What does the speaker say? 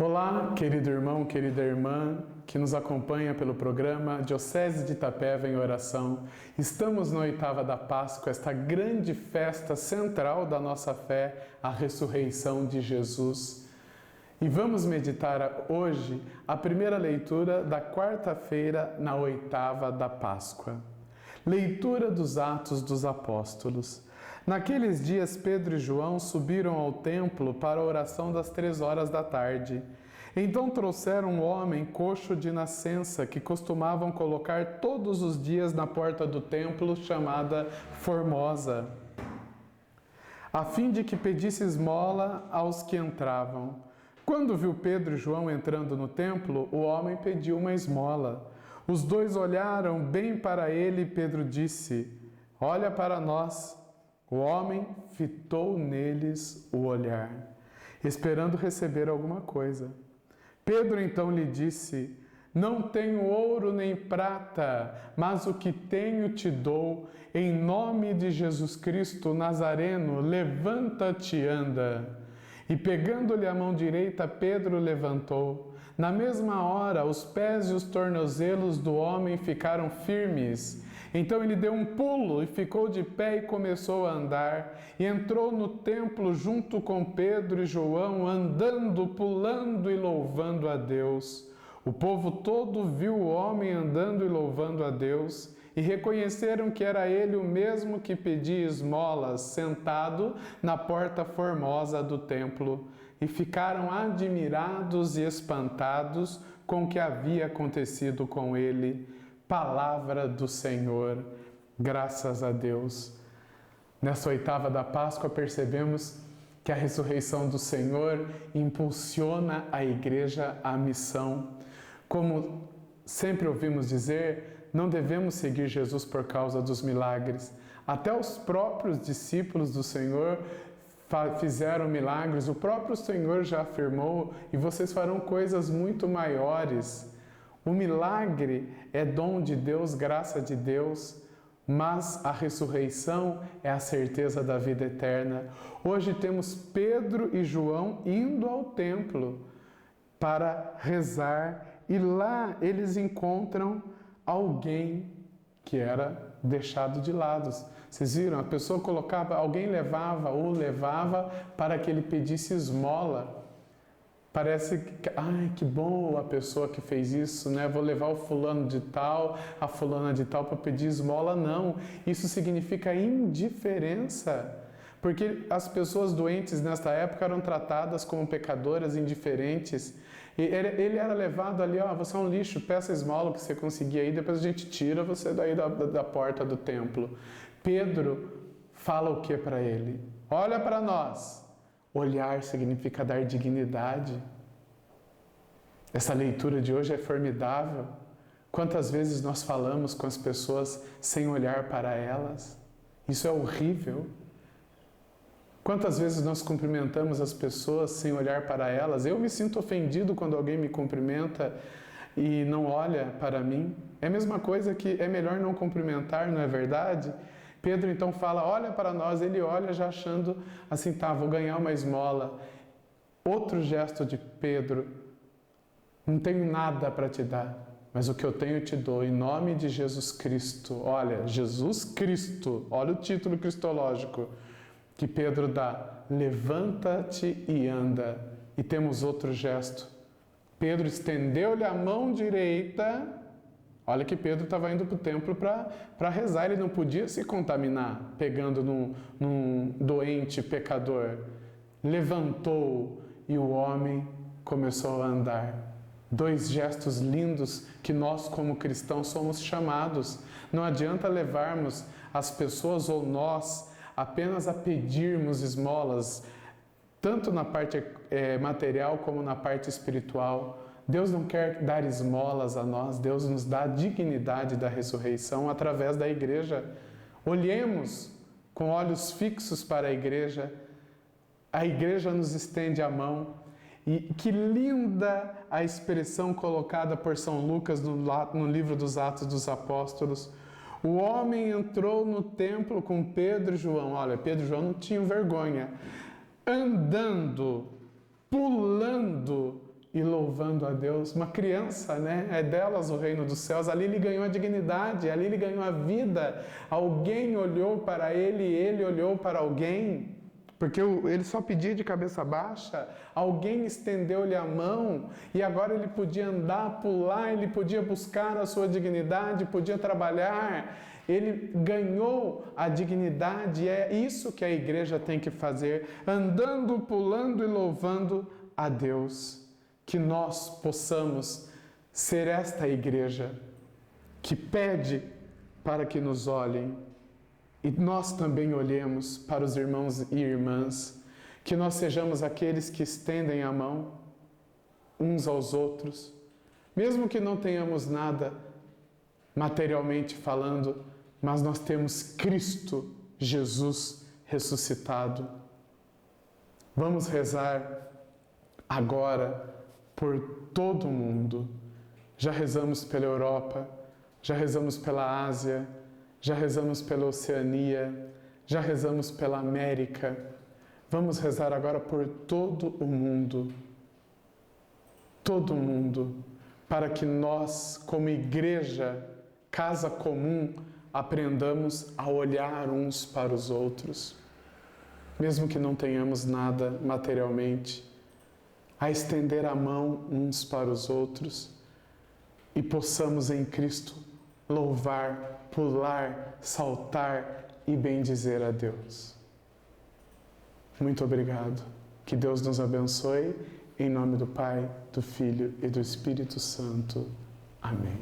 Olá, querido irmão, querida irmã, que nos acompanha pelo programa Diocese de Itapeva em Oração. Estamos na oitava da Páscoa, esta grande festa central da nossa fé, a ressurreição de Jesus. E vamos meditar hoje a primeira leitura da quarta-feira na oitava da Páscoa. Leitura dos Atos dos Apóstolos. Naqueles dias, Pedro e João subiram ao templo para a oração das 3 horas da tarde. Então trouxeram um homem coxo de nascença que costumavam colocar todos os dias na porta do templo, chamada Formosa, a fim de que pedisse esmola aos que entravam. Quando viu Pedro e João entrando no templo, o homem pediu uma esmola. Os dois olharam bem para ele e Pedro disse: "Olha para nós." O homem fitou neles o olhar, esperando receber alguma coisa. Pedro então lhe disse: "Não tenho ouro nem prata, mas o que tenho te dou. Em nome de Jesus Cristo Nazareno, levanta-te e anda." E pegando-lhe a mão direita, Pedro levantou. Na mesma hora, os pés e os tornozelos do homem ficaram firmes. Então ele deu um pulo e ficou de pé e começou a andar. E entrou no templo junto com Pedro e João, andando, pulando e louvando a Deus. O povo todo viu o homem andando e louvando a Deus e reconheceram que era ele o mesmo que pedia esmolas, sentado na porta formosa do templo. E ficaram admirados e espantados com o que havia acontecido com ele. Palavra do Senhor, graças a Deus. Nessa oitava da Páscoa percebemos que a ressurreição do Senhor impulsiona a Igreja à missão. Como sempre ouvimos dizer, não devemos seguir Jesus por causa dos milagres. Até os próprios discípulos do Senhor fizeram milagres. O próprio Senhor já afirmou: "E vocês farão coisas muito maiores." O milagre é dom de Deus, graça de Deus, mas a ressurreição é a certeza da vida eterna. Hoje temos Pedro e João indo ao templo para rezar e lá eles encontram alguém que era deixado de lado. Vocês viram? A pessoa colocava, alguém levava para que ele pedisse esmola. Parece que, que bom a pessoa que fez isso, né? Vou levar o fulano de tal, a fulana de tal para pedir esmola. Não, isso significa indiferença. Porque as pessoas doentes nesta época eram tratadas como pecadoras indiferentes. E ele era levado ali: você é um lixo, peça esmola que você conseguir aí, depois a gente tira você daí da porta do templo. Pedro fala o que para ele? Olha para nós. Olhar significa dar dignidade. Essa leitura de hoje é formidável. Quantas vezes nós falamos com as pessoas sem olhar para elas? Isso é horrível. Quantas vezes nós cumprimentamos as pessoas sem olhar para elas? Eu me sinto ofendido quando alguém me cumprimenta e não olha para mim. É a mesma coisa que é melhor não cumprimentar, não é verdade? Pedro então fala: olha para nós. Ele olha já achando assim: vou ganhar uma esmola. Outro gesto de Pedro: não tenho nada para te dar, mas o que eu tenho eu te dou, em nome de Jesus Cristo. Olha, Jesus Cristo, olha o título cristológico que Pedro dá: levanta-te e anda. E temos outro gesto. Pedro estendeu-lhe a mão direita. Olha que Pedro estava indo para o templo para rezar, ele não podia se contaminar pegando num doente pecador. Levantou e o homem começou a andar. 2 gestos lindos que nós como cristãos somos chamados. Não adianta levarmos as pessoas ou nós apenas a pedirmos esmolas, tanto na parte material como na parte espiritual. Deus não quer dar esmolas a nós, Deus nos dá a dignidade da ressurreição através da igreja. Olhemos com olhos fixos para a igreja nos estende a mão. E que linda a expressão colocada por São Lucas no livro dos Atos dos Apóstolos. O homem entrou no templo com Pedro e João. Olha, Pedro e João não tinham vergonha. Andando, pulando e louvando a Deus. Uma criança, né? É delas o reino dos céus. Ali ele ganhou a dignidade, ali ele ganhou a vida. Alguém olhou para ele e ele olhou para alguém. Porque ele só pedia de cabeça baixa, alguém estendeu-lhe a mão e agora ele podia andar, pular, ele podia buscar a sua dignidade, podia trabalhar. Ele ganhou a dignidade e é isso que a igreja tem que fazer, andando, pulando e louvando a Deus. Que nós possamos ser esta igreja que pede para que nos olhem. E nós também olhemos para os irmãos e irmãs, que nós sejamos aqueles que estendem a mão uns aos outros, mesmo que não tenhamos nada materialmente falando, mas nós temos Cristo Jesus ressuscitado. Vamos rezar agora por todo o mundo. Já rezamos pela Europa, já rezamos pela Ásia, já rezamos pela Oceania, já rezamos pela América. Vamos rezar agora por todo o mundo, para que nós, como igreja, casa comum, aprendamos a olhar uns para os outros, mesmo que não tenhamos nada materialmente, a estender a mão uns para os outros e possamos em Cristo louvar, pular, saltar e bendizer a Deus. Muito obrigado. Que Deus nos abençoe. Em nome do Pai, do Filho e do Espírito Santo. Amém.